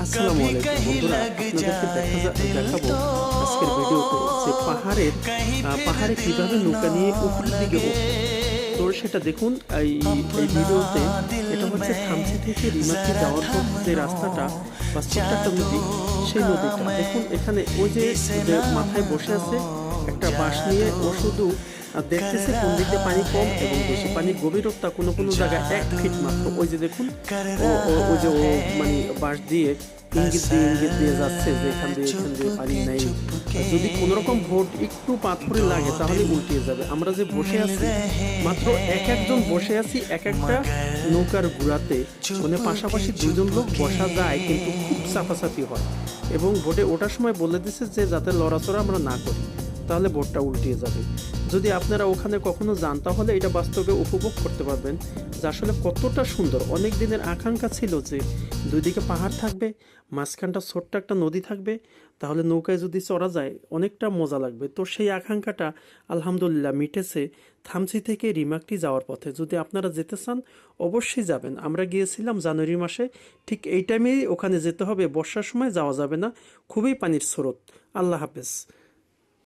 আসসালামু আলাইকুম বন্ধুরা, আপনাদেরকে দেখাবো আজকের ভিডিওতে যে পাহাড়ে কিভাবে নৌকা নিয়ে উপরের দিকে উঠবে। তো সেটা দেখুন এই ভিডিওতে। এটা হচ্ছে থামচি থেকে রিমাকি যাওয়ার পর যে রাস্তাটা বা ছোট্ট একটা নদী, সেই নদীটা দেখুন। এখানে ওই যে মাথায় বসে আছে একটা বাঁশ নিয়ে, ও শুধু দেখতেছে কোন দিকে পানি কম এবং বেশি। পানির গভীরতা কোনো কোনো জায়গায় 1 ফিট মাত্র। ওই যে দেখুন, ওই যে ও মানে বাঁশ দিয়ে ইঙ্গিত দিয়ে যাচ্ছে যে এখান দিয়ে পানি নাই। যদি কোনো রকম ভোট একটু পাথরে লাগে তাহলে উল্টিয়ে যাবে। আমরা যে বসে আছি, মাত্র একজন বসে আছি এক একটা নৌকার গুড়াতে, মানে পাশাপাশি দুজন লোক বসা যায়, কিন্তু খুব চাপাচাপি হয়। এবং ভোটে ওঠার সময় বলে দিচ্ছে যে যাতে লড়াচড়া আমরা না করি, তাহলে ভোটটা উল্টিয়ে যাবে। যদি আপনারা ওখানে কখনো যান তাহলে এটা বাস্তবে উপভোগ করতে পারবেন যে আসলে কতটা সুন্দর। অনেক দিনের আকাঙ্ক্ষা ছিল যে দুই দিকে পাহাড় থাকবে, মাঝখানটা ছোট্ট একটা নদী থাকবে, তাহলে নৌকায় যদি চড়া যায় অনেকটা মজা লাগবে। তো সেই আকাঙ্ক্ষাটা আলহামদুলিল্লাহ মিটেছে থামচি থেকে রিমাকটি যাওয়ার পথে। যদি আপনারা যেতে চান অবশ্যই যাবেন। আমরা গিয়েছিলাম জানুয়ারি মাসে, ঠিক এই টাইমেই ওখানে যেতে হবে। বর্ষার সময় যাওয়া যাবে না, খুবই পানির স্রোত। আল্লাহ হাফেজ।